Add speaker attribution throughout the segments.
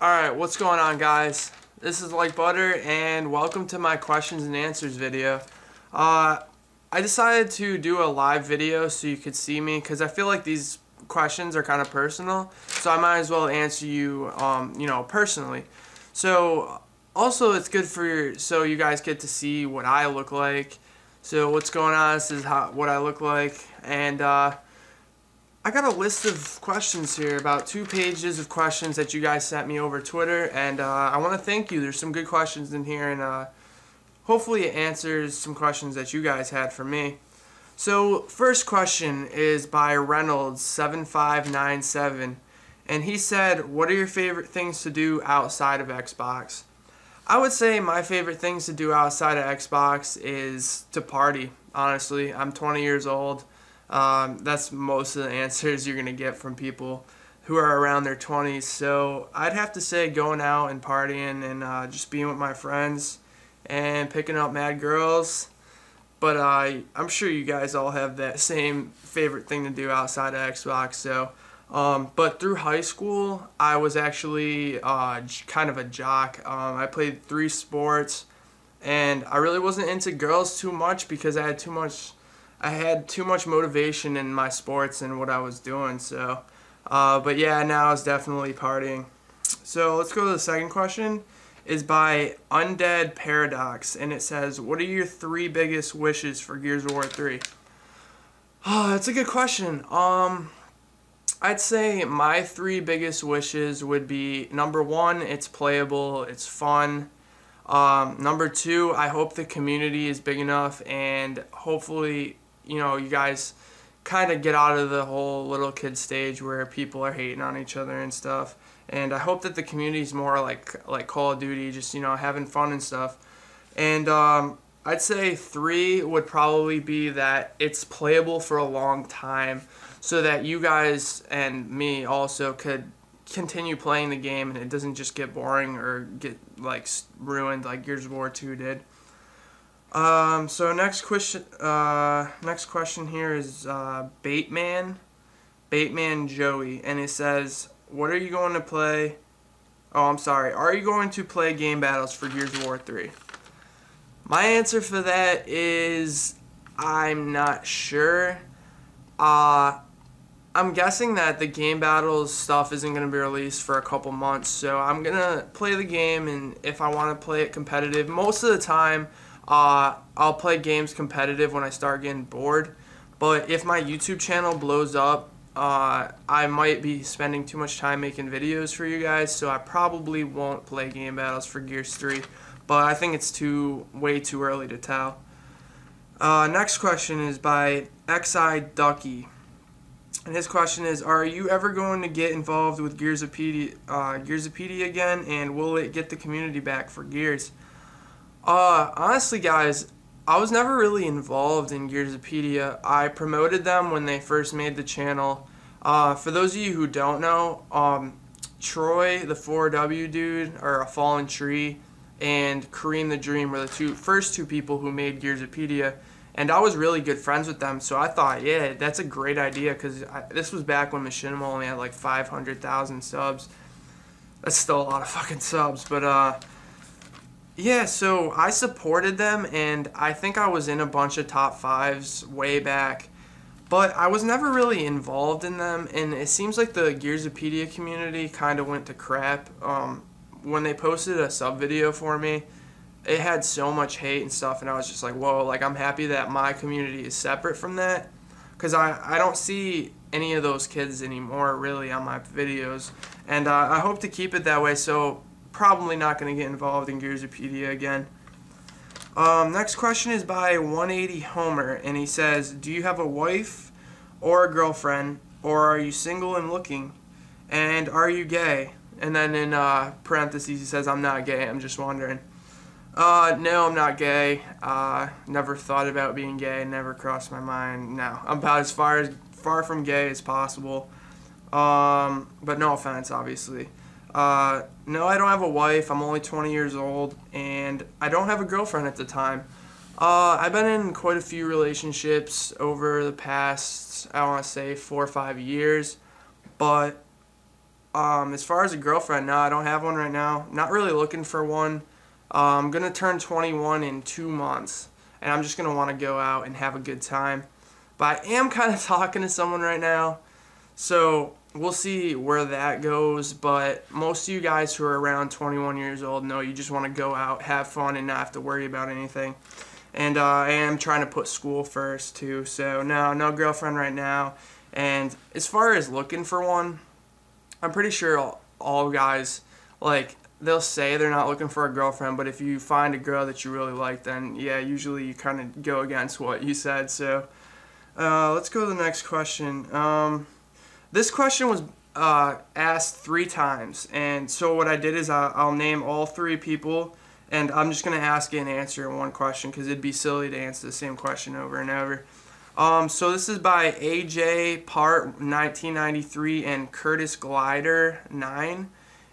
Speaker 1: Alright, what's going on, guys? This is Like Butter, and welcome to my questions and answers video. I decided to do a live video so you could see me, because I feel like these questions are kind of personal, so I might as well answer you, personally. So, also it's good so you guys get to see what I look like. So what's going on, this is what I look like, and I got a list of questions here, about 2 pages of questions that you guys sent me over Twitter, and I want to thank you. There's some good questions in here, and hopefully it answers some questions that you guys had for me. So, first question is by Reynolds7597, and he said, what are your favorite things to do outside of Xbox? I would say my favorite things to do outside of Xbox is to party, honestly. I'm 20 years old. That's most of the answers you're going to get from people who are around their 20s. So I'd have to say going out and partying and just being with my friends and picking up mad girls. But I'm sure you guys all have that same favorite thing to do outside of Xbox. So, but through high school, I was actually kind of a jock. I played 3 sports, and I really wasn't into girls too much because I had too much motivation in my sports and what I was doing. So, but yeah, now it's definitely partying. So let's go to the second question. Is by Undead Paradox, and it says, what are your 3 biggest wishes for Gears of War 3? Oh, that's a good question. I'd say my 3 biggest wishes would be, number 1, it's playable, it's fun. Number 2, I hope the community is big enough, and hopefully, you guys kind of get out of the whole little kid stage where people are hating on each other and stuff. And I hope that the community is more like Call of Duty, just, having fun and stuff. And I'd say 3 would probably be that it's playable for a long time, so that you guys and me also could continue playing the game and it doesn't just get boring or get ruined like Gears of War 2 did. So next question here is Bateman Joey, and it says, what are you going to play? Oh, I'm sorry. Are you going to play game battles for Gears of War 3? My answer for that is I'm not sure. I'm guessing that the game battles stuff isn't going to be released for a couple months, so I'm going to play the game, and if I want to play it competitive, most of the time I'll play games competitive when I start getting bored. But if my YouTube channel blows up, I might be spending too much time making videos for you guys, so I probably won't play game battles for Gears 3. But I think it's way too early to tell. Next question is by XI Ducky, and his question is, are you ever going to get involved with Gearsopedia again, and will it get the community back for Gears? Honestly, guys, I was never really involved in Gearsopedia. I promoted them when they first made the channel. For those of you who don't know, Troy, the 4W dude, or A Fallen Tree, and Kareem the Dream were the first two people who made Gearsopedia, and I was really good friends with them, so I thought, yeah, that's a great idea, because this was back when Machinima only had like 500,000 subs. That's still a lot of fucking subs, but yeah, so I supported them, and I think I was in a bunch of top 5s way back, but I was never really involved in them, and it seems like the Gearsopedia community kind of went to crap. When they posted a sub video for me, it had so much hate and stuff, and I was just like, whoa, I'm happy that my community is separate from that, because I don't see any of those kids anymore really on my videos, and I hope to keep it that way, so probably not going to get involved in Gearsopedia again. Next question is by 180 Homer, and he says, do you have a wife or a girlfriend, or are you single and looking, and are you gay? And then in parentheses he says, I'm not gay, I'm just wondering. No, I'm not gay. Never thought about being gay, never crossed my mind. No, I'm about as far from gay as possible. But no offense, obviously. No, I don't have a wife. I'm only 20 years old, and I don't have a girlfriend at the time. I've been in quite a few relationships over the past, I want to say, 4 or 5 years, but As far as a girlfriend, no, I don't have one right now. Not really looking for one. I'm going to turn 21 in 2 months, and I'm just going to want to go out and have a good time. But I am kind of talking to someone right now, so we'll see where that goes. But most of you guys who are around 21 years old know you just want to go out, have fun, and not have to worry about anything. And I am trying to put school first too, so no girlfriend right now. And as far as looking for one, I'm pretty sure all guys, like, they'll say they're not looking for a girlfriend, but if you find a girl that you really like, then yeah, usually you kind of go against what you said. So let's go to the next question. This question was asked 3 times, and so what I did is I'll name all 3 people, and I'm just going to ask it and answer in one question because it'd be silly to answer the same question over and over. So this is by AJ Part 1993 and Curtis Glider 9,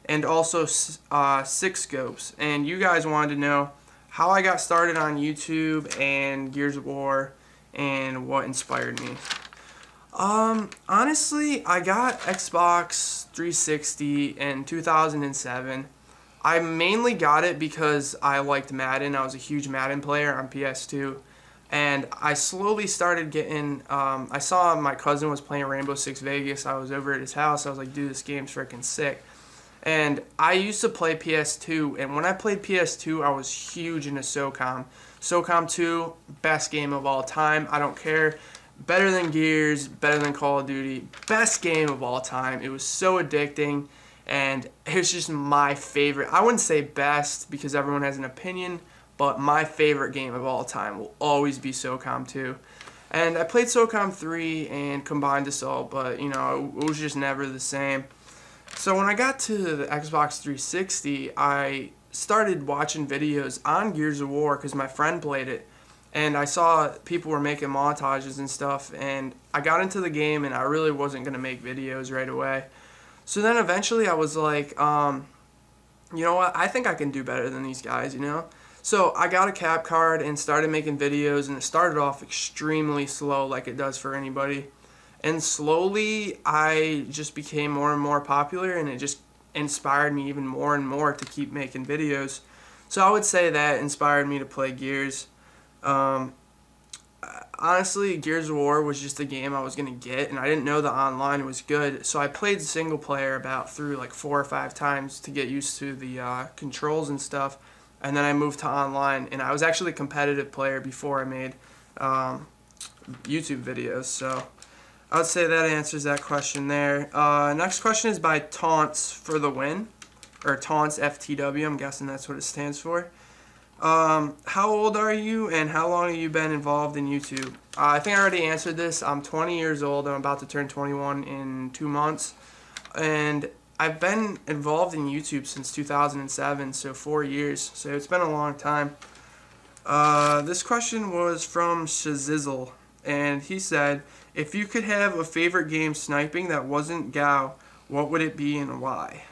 Speaker 1: and also 6 Scopes. And you guys wanted to know how I got started on YouTube and Gears of War and what inspired me. Honestly, I got Xbox 360 in 2007. I mainly got it because I liked Madden. I was a huge Madden player on PS2. And I slowly started getting, I saw my cousin was playing Rainbow Six Vegas. I was over at his house. I was like, dude, this game's freaking sick. And I used to play PS2. And when I played PS2, I was huge into SOCOM. SOCOM 2, best game of all time. I don't care. Better than Gears, better than Call of Duty. Best game of all time. It was so addicting. And it was just my favorite. I wouldn't say best because everyone has an opinion, but my favorite game of all time will always be SOCOM 2. And I played SOCOM 3 and Combined Assault, but you know, it was just never the same. So when I got to the Xbox 360, I started watching videos on Gears of War because my friend played it. And I saw people were making montages and stuff, and I got into the game and I really wasn't going to make videos right away. So then eventually I was like, you know what, I think I can do better than these guys, you know? So I got a cap card and started making videos, and it started off extremely slow like it does for anybody. And slowly I just became more and more popular, and it just inspired me even more and more to keep making videos. So I would say that inspired me to play Gears. Honestly, Gears of War was just a game I was going to get, and I didn't know the online was good, so I played single player about through like 4 or 5 times to get used to the controls and stuff, and then I moved to online, and I was actually a competitive player before I made YouTube videos, so I would say that answers that question there. Next question is by Taunts for the Win, or Taunts FTW, I'm guessing that's what it stands for. How old are you and how long have you been involved in YouTube? I think I already answered this. I'm 20 years old. I'm about to turn 21 in 2 months. And I've been involved in YouTube since 2007, so 4 years. So it's been a long time. This question was from Shazizzle, and he said, if you could have a favorite game sniping that wasn't GAU, what would it be and why?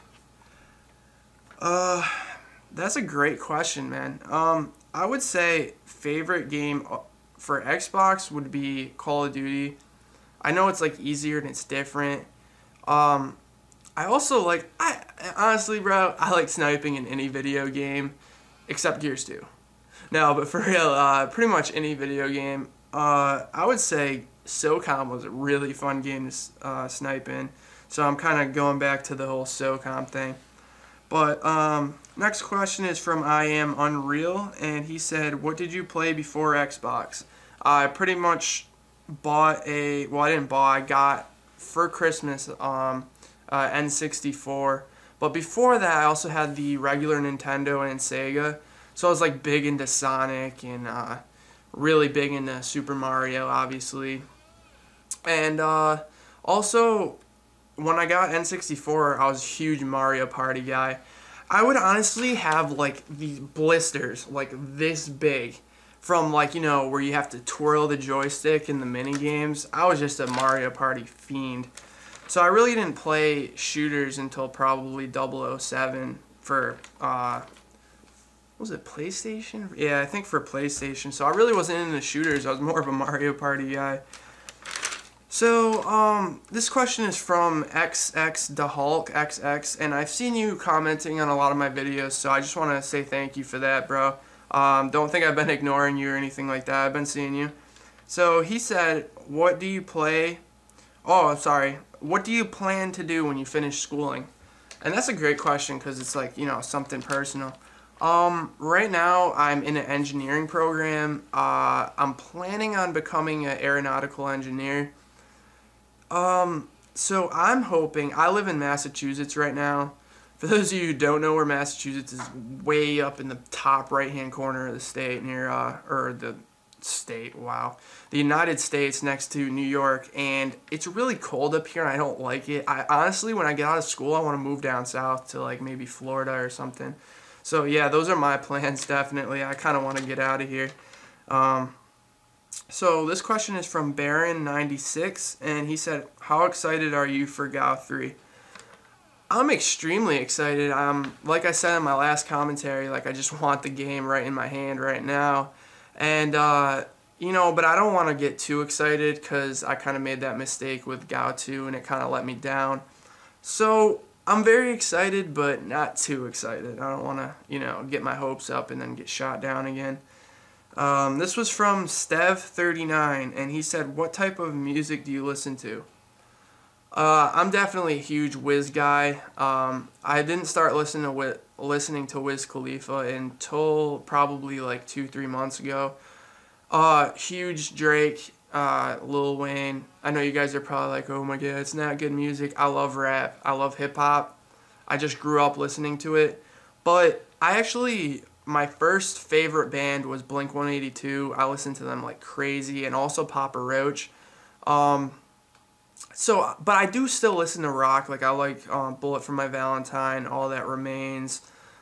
Speaker 1: That's a great question, man. I would say favorite game for Xbox would be Call of Duty. I know it's like easier and it's different. I also like, honestly, bro, I like sniping in any video game except Gears 2. No, but for real, pretty much any video game. I would say SOCOM was a really fun game to snipe in. So I'm kind of going back to the whole SOCOM thing. But next question is from I Am Unreal, and he said, what did you play before Xbox? I pretty much bought I got for Christmas N64. But before that, I also had the regular Nintendo and Sega. So I was like big into Sonic and really big into Super Mario, obviously. And also, when I got N64, I was a huge Mario Party guy. I would honestly have like these blisters like this big from like, you know, where you have to twirl the joystick in the mini games. I was just a Mario Party fiend. So I really didn't play shooters until probably 007 for was it PlayStation? Yeah, I think for PlayStation. So I really wasn't into shooters. I was more of a Mario Party guy. So, this question is from XX and I've seen you commenting on a lot of my videos, so I just want to say thank you for that, bro. Don't think I've been ignoring you or anything like that. I've been seeing you. So, he said, what do you play? Oh, sorry. What do you plan to do when you finish schooling? And that's a great question because it's like, something personal. Right now I'm in an engineering program. I'm planning on becoming an aeronautical engineer. So I'm hoping, I live in Massachusetts right now. For those of you who don't know where Massachusetts is, way up in the top right-hand corner of the state near, the United States next to New York, and it's really cold up here and I don't like it. I honestly, when I get out of school, I want to move down south to like maybe Florida or something. So yeah, those are my plans definitely. I kind of want to get out of here. So this question is from Baron96, and he said, how excited are you for GO 3? I'm extremely excited. Like I said in my last commentary, like I just want the game right in my hand right now. And, but I don't want to get too excited because I kind of made that mistake with GO 2 and it kind of let me down. So I'm very excited, but not too excited. I don't want to, get my hopes up and then get shot down again. This was from Stev39, and he said, what type of music do you listen to? I'm definitely a huge Wiz guy. I didn't start listening to Wiz Khalifa until probably like 2-3 months ago. Huge Drake, Lil Wayne. I know you guys are probably like, oh my god, it's not good music. I love rap. I love hip-hop. I just grew up listening to it. But my first favorite band was Blink-182. I listened to them like crazy, and also Papa Roach. But I do still listen to rock. Like I like Bullet for My Valentine, All That Remains,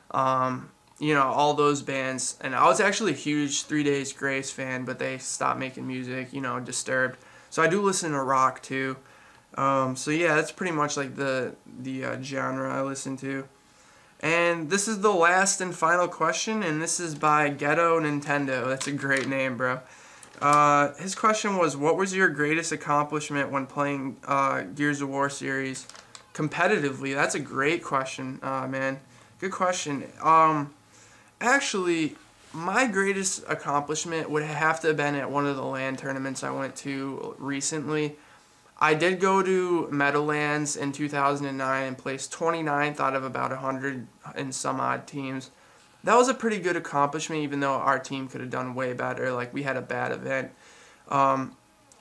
Speaker 1: all those bands. And I was actually a huge 3 Days Grace fan, but they stopped making music, Disturbed. So I do listen to rock too. So yeah, that's pretty much like the genre I listen to. And this is the last and final question, and this is by Ghetto Nintendo. That's a great name, bro. His question was, what was your greatest accomplishment when playing Gears of War series competitively? That's a great question, man. Good question. Actually, my greatest accomplishment would have to have been at one of the LAN tournaments I went to recently. I did go to Meadowlands in 2009 and placed 29th out of about 100 and some odd teams. That was a pretty good accomplishment, even though our team could have done way better. Like, we had a bad event.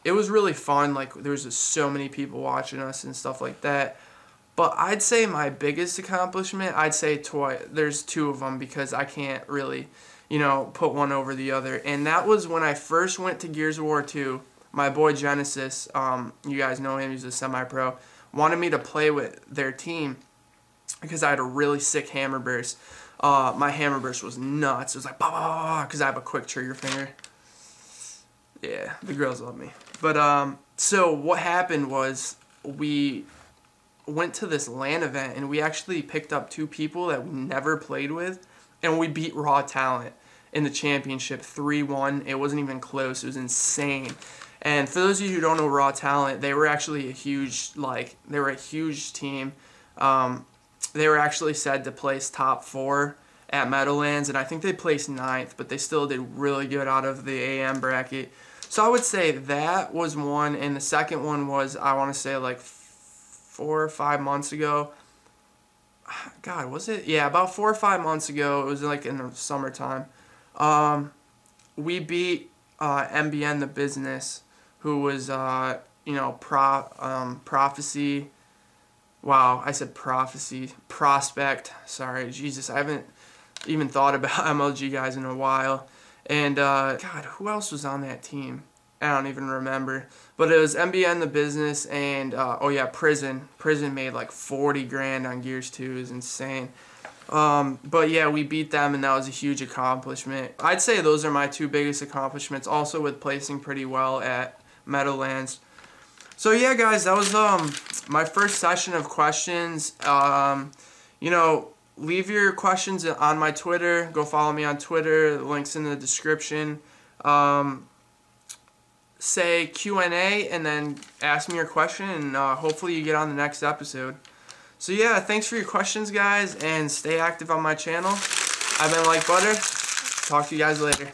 Speaker 1: It was really fun. Like, there was just so many people watching us and stuff like that. But I'd say my biggest accomplishment, there's two of them because I can't really, put one over the other. And that was when I first went to Gears of War 2. My boy Genesis, you guys know him, he's a semi-pro, wanted me to play with their team because I had a really sick hammer burst. My hammer burst was nuts. It was like, bah, bah, bah, because I have a quick trigger finger. Yeah, the girls love me. But, so what happened was we went to this LAN event, and we actually picked up 2 people that we never played with, and we beat Raw Talent in the championship 3-1. It wasn't even close. It was insane. And for those of you who don't know Raw Talent, they were actually a huge team. They were actually said to place top 4 at Meadowlands, and I think they placed 9th, but they still did really good out of the AM bracket. So I would say that was one, and the second one was, I want to say like 4 or 5 months ago. God, was it? Yeah, about 4 or 5 months ago. It was like in the summertime. We beat MBN The Business, who was, Prophecy. Wow, I said Prophecy. Prospect. Sorry, Jesus, I haven't even thought about MLG guys in a while. And, God, who else was on that team? I don't even remember. But it was MBN The Business and, Prison. Prison made like 40 grand on Gears 2. It was insane. But yeah, we beat them, and that was a huge accomplishment. I'd say those are my 2 biggest accomplishments, also with placing pretty well at Meadowlands. So yeah, guys, that was my first session of questions. Leave your questions on my Twitter. Go follow me on Twitter. The link's in the description. say Q&A and then ask me your question, and hopefully you get on the next episode. So yeah, thanks for your questions, guys, and stay active on my channel. I've been LiKe BuTTeR. Talk to you guys later.